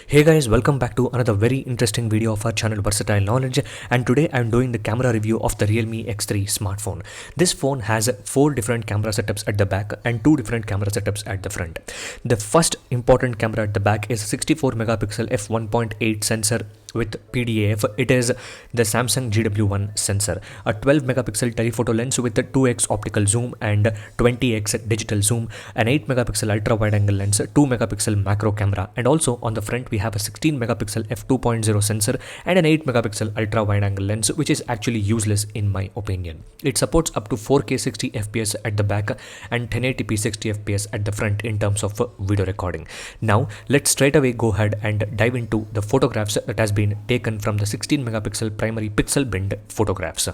Hey guys, welcome back to another very interesting video of our channel Versatile Knowledge, and today I'm doing the camera review of the Realme X3 smartphone. This phone has 4 different camera setups at the back and 2 different camera setups at the front. The first important camera at the back is 64 megapixel f1.8 sensor with PDAF. It is the Samsung GW1 sensor, a 12 megapixel telephoto lens with a 2x optical zoom and 20x digital zoom, an 8 megapixel ultra wide angle lens, 2 megapixel macro camera, and also on the front we have a 16 megapixel f2.0 sensor and an 8 megapixel ultra wide angle lens, which is actually useless in my opinion. It supports up to 4K 60 fps at the back and 1080p 60 fps at the front in terms of video recording. Now let's straight away go ahead and dive into the photographs that has been taken from the 16 megapixel primary pixel binned photographs.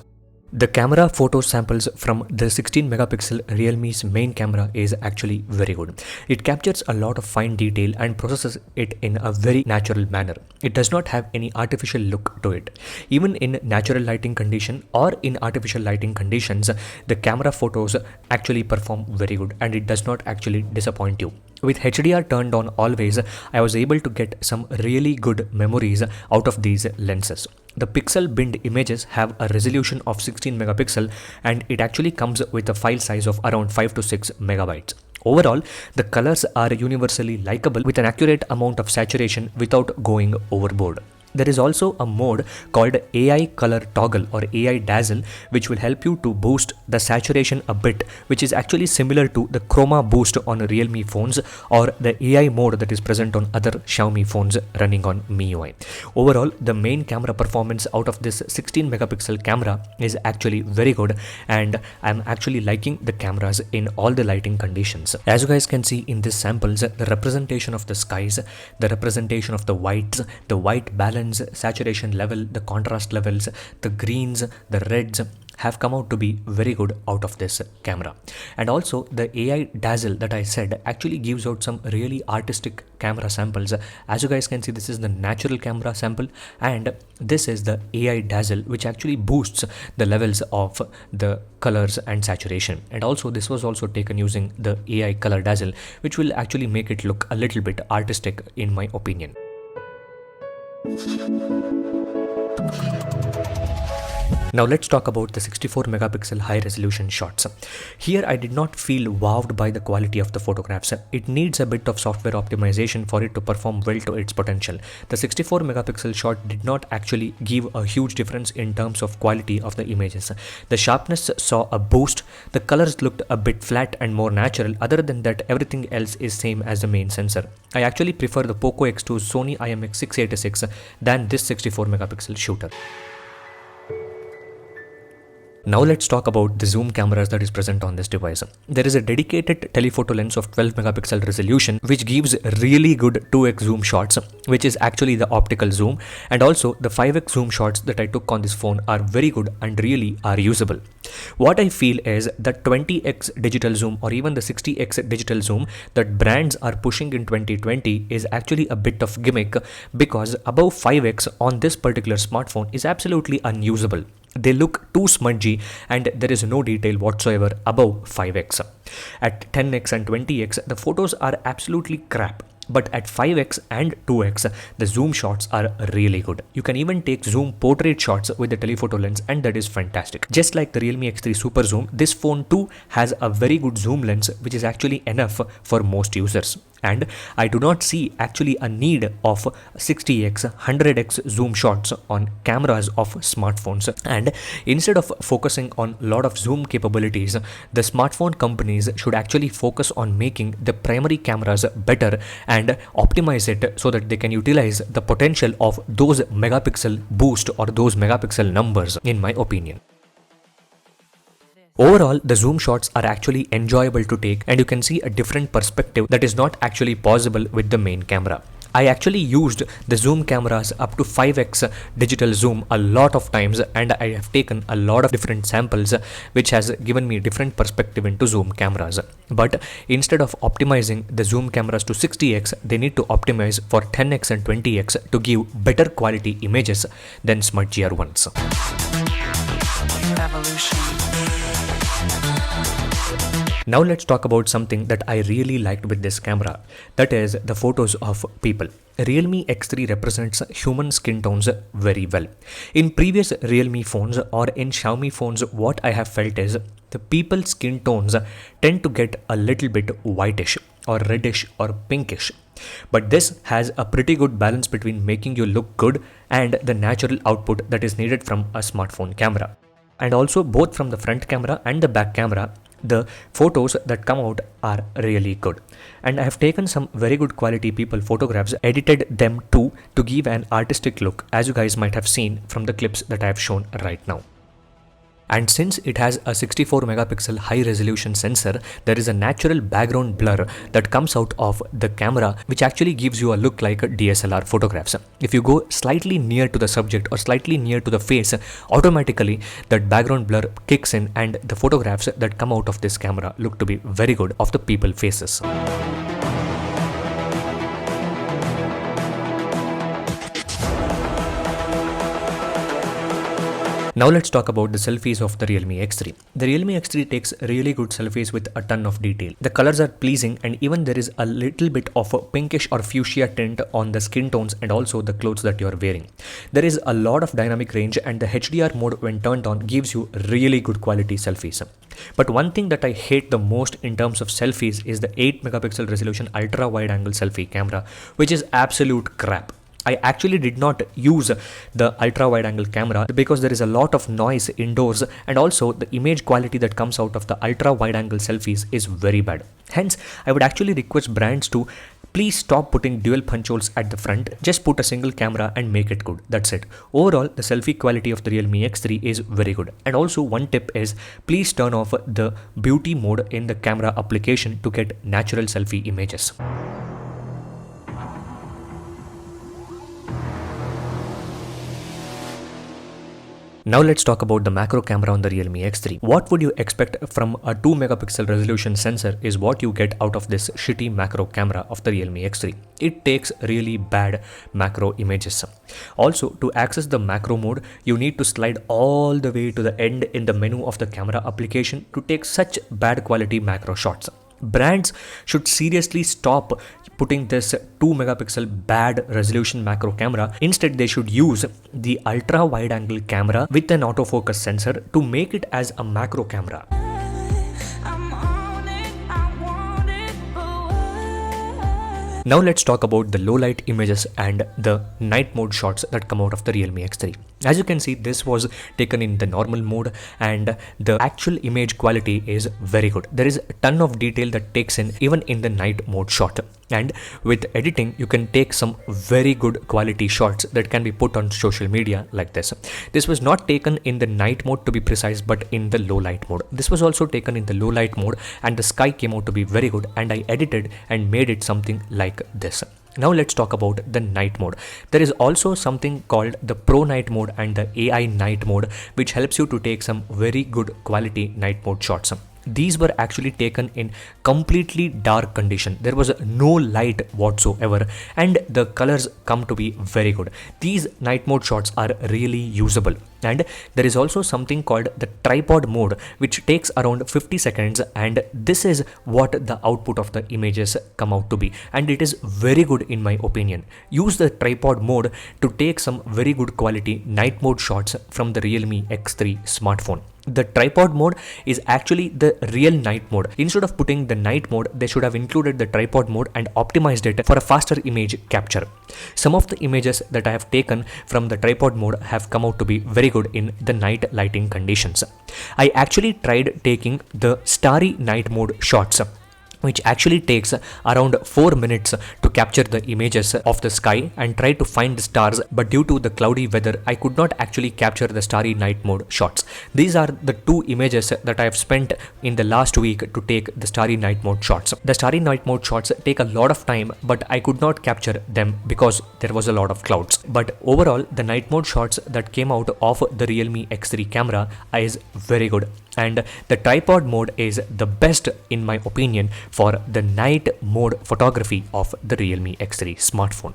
The camera photo samples from the 16 megapixel Realme's main camera is actually very good. It captures a lot of fine detail and processes it in a very natural manner. It does not have any artificial look to it. Even in natural lighting condition or in artificial lighting conditions, the camera photos actually perform very good and it does not actually disappoint you. With HDR turned on always, I was able to get some really good memories out of these lenses. The pixel binned images have a resolution of 16 megapixel and it actually comes with a file size of around 5 to 6 megabytes. Overall, the colors are universally likable with an accurate amount of saturation without going overboard. There is also a mode called AI Color Toggle or AI Dazzle, which will help you to boost the saturation a bit, which is actually similar to the Chroma Boost on Realme phones or the AI mode that is present on other Xiaomi phones running on MIUI. Overall, the main camera performance out of this 16 megapixel camera is actually very good, and I'm actually liking the cameras in all the lighting conditions. As you guys can see in these samples, the representation of the skies, the representation of the whites, the white balance, saturation level, the contrast levels, the greens, the reds have come out to be very good out of this camera. And also the AI Dazzle that I said actually gives out some really artistic camera samples. As you guys can see, this is the natural camera sample and this is the AI Dazzle, which actually boosts the levels of the colors and saturation. And also this was also taken using the AI Color Dazzle, which will actually make it look a little bit artistic in my opinion. Now let's talk about the 64 megapixel high resolution shots. Here I did not feel wowed by the quality of the photographs. It needs a bit of software optimization for it to perform well to its potential. The 64 megapixel shot did not actually give a huge difference in terms of quality of the images. The sharpness saw a boost, the colors looked a bit flat and more natural. Other than that, everything else is same as the main sensor. I actually prefer the Poco X2's Sony IMX686 than this 64 megapixel shooter. Now let's talk about the zoom cameras that is present on this device. There is a dedicated telephoto lens of 12 megapixel resolution which gives really good 2x zoom shots, which is actually the optical zoom, and also the 5x zoom shots that I took on this phone are very good and really are usable. What I feel is that 20x digital zoom or even the 60x digital zoom that brands are pushing in 2020 is actually a bit of gimmick, because above 5x on this particular smartphone is absolutely unusable. They look too smudgy and there is no detail whatsoever above 5x. At 10x and 20x, the photos are absolutely crap. But at 5x and 2x, the zoom shots are really good. You can even take zoom portrait shots with the telephoto lens and that is fantastic. Just like the Realme X3 Super Zoom, this phone too has a very good zoom lens which is actually enough for most users. And I do not see actually a need of 60x, 100x zoom shots on cameras of smartphones. And instead of focusing on a lot of zoom capabilities, the smartphone companies should actually focus on making the primary cameras better and optimize it so that they can utilize the potential of those megapixel boost or those megapixel numbers, in my opinion. Overall, the zoom shots are actually enjoyable to take and you can see a different perspective that is not actually possible with the main camera. I actually used the zoom cameras up to 5x digital zoom a lot of times and I have taken a lot of different samples which has given me different perspective into zoom cameras. But instead of optimizing the zoom cameras to 60x, they need to optimize for 10x and 20x to give better quality images than smudgier ones. Now let's talk about something that I really liked with this camera, that is the photos of people. Realme X3 represents human skin tones very well. In previous Realme phones or in Xiaomi phones, what I have felt is the people's skin tones tend to get a little bit whitish or reddish or pinkish. But this has a pretty good balance between making you look good and the natural output that is needed from a smartphone camera. And also both from the front camera and the back camera, the photos that come out are really good. And I have taken some very good quality people photographs, edited them too to give an artistic look, as you guys might have seen from the clips that I have shown right now. And since it has a 64 megapixel high resolution sensor, there is a natural background blur that comes out of the camera, which actually gives you a look like DSLR photographs. If you go slightly near to the subject or slightly near to the face, automatically that background blur kicks in and the photographs that come out of this camera look to be very good of the people faces. Now let's talk about the selfies of the Realme X3. The Realme X3 takes really good selfies with a ton of detail. The colors are pleasing and even there is a little bit of a pinkish or fuchsia tint on the skin tones and also the clothes that you are wearing. There is a lot of dynamic range and the HDR mode when turned on gives you really good quality selfies. But one thing that I hate the most in terms of selfies is the 8 megapixel resolution ultra wide angle selfie camera, which is absolute crap. I actually did not use the ultra wide angle camera because there is a lot of noise indoors and also the image quality that comes out of the ultra wide angle selfies is very bad. Hence, I would actually request brands to please stop putting dual punch holes at the front. Just put a single camera and make it good. That's it. Overall, the selfie quality of the Realme X3 is very good. And also one tip is please turn off the beauty mode in the camera application to get natural selfie images. Now let's talk about the macro camera on the Realme X3. What would you expect from a 2 megapixel resolution sensor is what you get out of this shitty macro camera of the Realme X3. It takes really bad macro images. Also, to access the macro mode, you need to slide all the way to the end in the menu of the camera application to take such bad quality macro shots. Brands should seriously stop putting this 2 megapixel bad resolution macro camera. Instead, they should use the ultra wide angle camera with an autofocus sensor to make it as a macro camera. Now let's talk about the low light images and the night mode shots that come out of the Realme X3. As you can see, this was taken in the normal mode and the actual image quality is very good. There is a ton of detail that takes in even in the night mode shot. And with editing, you can take some very good quality shots that can be put on social media like this. This was not taken in the night mode to be precise, but in the low light mode. This was also taken in the low light mode and the sky came out to be very good and I edited and made it something like this. Now let's talk about the night mode. There is also something called the Pro Night mode and the AI night mode, which helps you to take some very good quality night mode shots. These were actually taken in completely dark condition. There was no light whatsoever and the colors come to be very good. These night mode shots are really usable. And there is also something called the tripod mode, which takes around 50 seconds and this is what the output of the images come out to be, and it is very good in my opinion. Use the tripod mode to take some very good quality night mode shots from the Realme X3 smartphone. The tripod mode is actually the real night mode. Instead of putting the night mode, they should have included the tripod mode and optimized it for a faster image capture. Some of the images that I have taken from the tripod mode have come out to be very good in the night lighting conditions. I actually tried taking the starry night mode shots, which actually takes around 4 minutes to capture the images of the sky and try to find the stars, but due to the cloudy weather, I could not actually capture the starry night mode shots. These are the two images that I have spent in the last week to take the starry night mode shots. The starry night mode shots take a lot of time, but I could not capture them because there was a lot of clouds. But overall, the night mode shots that came out of the Realme X3 camera is very good. And the tripod mode is the best in my opinion for the night mode photography of the Realme X3 smartphone.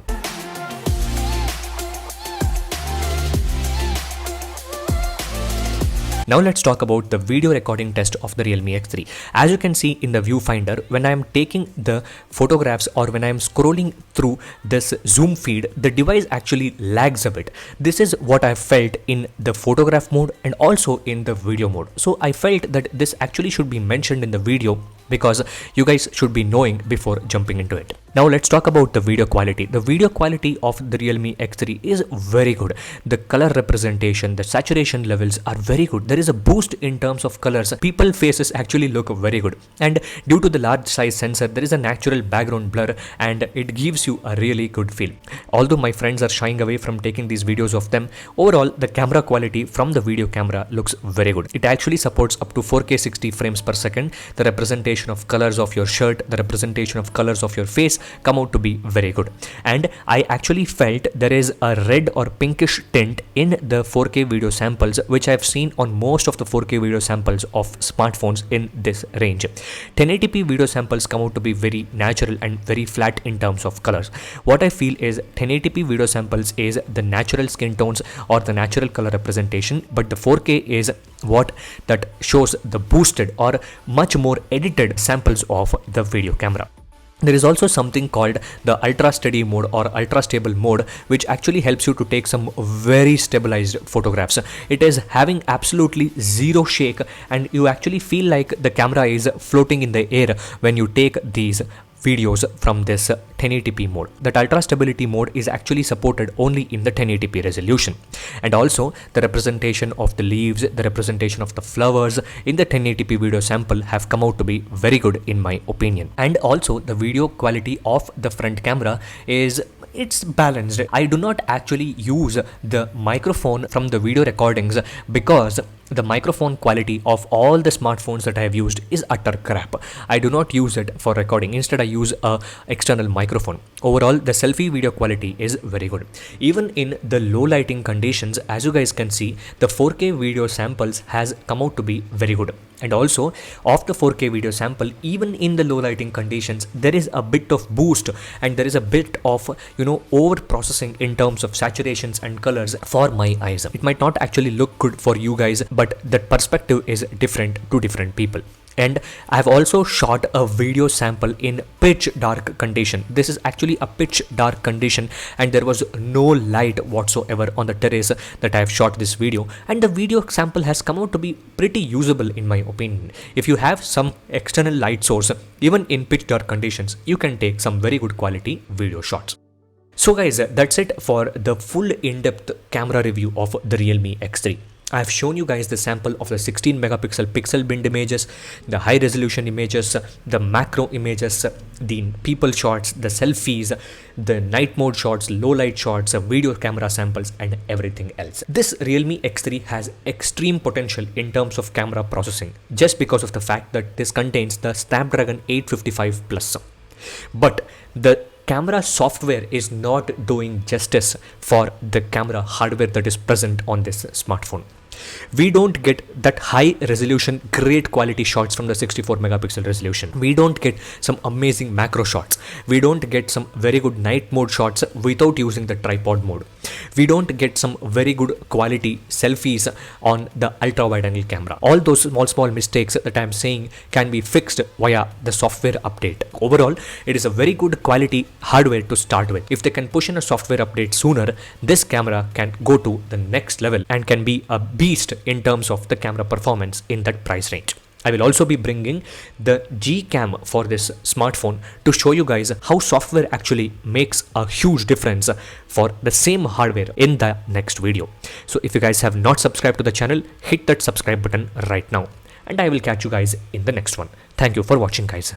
Now let's talk about the video recording test of the Realme X3. As you can see in the viewfinder, when I am taking the photographs or when I am scrolling through this zoom feed, the device actually lags a bit. This is what I felt in the photograph mode and also in the video mode. So I felt that this actually should be mentioned in the video because you guys should be knowing before jumping into it. Now let's talk about the video quality. The video quality of the Realme X3 is very good. The color representation, the saturation levels are very good. There is a boost in terms of colors. People faces actually look very good. And due to the large size sensor, there is a natural background blur and it gives you a really good feel. Although my friends are shying away from taking these videos of them, overall the camera quality from the video camera looks very good. It actually supports up to 4K 60 frames per second. The representation of colors of your shirt, the representation of colors of your face come out to be very good. And I actually felt there is a red or pinkish tint in the 4K video samples, which I've seen on most of the 4K video samples of smartphones in this range. 1080p video samples come out to be very natural and very flat in terms of colors. What I feel is 1080p video samples is the natural skin tones or the natural color representation, but the 4K is what that shows the boosted or much more edited samples of the video camera. There is also something called the ultra steady mode or ultra stable mode, which actually helps you to take some very stabilized photographs. It is having absolutely zero shake and you actually feel like the camera is floating in the air when you take these videos from this 1080p mode. That ultra stability mode is actually supported only in the 1080p resolution. And also the representation of the leaves, the representation of the flowers in the 1080p video sample have come out to be very good in my opinion. And also the video quality of the front camera it's balanced. I do not actually use the microphone from the video recordings because the microphone quality of all the smartphones that I have used is utter crap. I do not use it for recording. Instead, I use a external microphone. Overall, the selfie video quality is very good. Even in the low lighting conditions, as you guys can see, the 4K video samples has come out to be very good. And also of the 4K video sample, even in the low lighting conditions, there is a bit of boost and there is a bit of over processing in terms of saturations and colors for my eyes. It might not actually look good for you guys, but that perspective is different to different people. And I've also shot a video sample in pitch dark condition. This is actually a pitch dark condition and there was no light whatsoever on the terrace that I've shot this video, and the video sample has come out to be pretty usable in my opinion. If you have some external light source, even in pitch dark conditions, you can take some very good quality video shots. So guys, that's it for the full in-depth camera review of the Realme X3. I have shown you guys the sample of the 16 megapixel pixel binned images, the high resolution images, the macro images, the people shots, the selfies, the night mode shots, low light shots, video camera samples and everything else. This Realme X3 has extreme potential in terms of camera processing just because of the fact that this contains the Snapdragon 855 Plus. But the camera software is not doing justice for the camera hardware that is present on this smartphone. We don't get that high resolution, great quality shots from the 64 megapixel resolution. We don't get some amazing macro shots. We don't get some very good night mode shots without using the tripod mode. We don't get some very good quality selfies on the ultra wide angle camera. All those small mistakes that I'm saying can be fixed via the software update. Overall, it is a very good quality hardware to start with. If they can push in a software update sooner, this camera can go to the next level and can be a beast in terms of the camera performance in that price range. I will also be bringing the G Cam for this smartphone to show you guys how software actually makes a huge difference for the same hardware in the next video. So if you guys have not subscribed to the channel, hit that subscribe button right now. And I will catch you guys in the next one. Thank you for watching guys.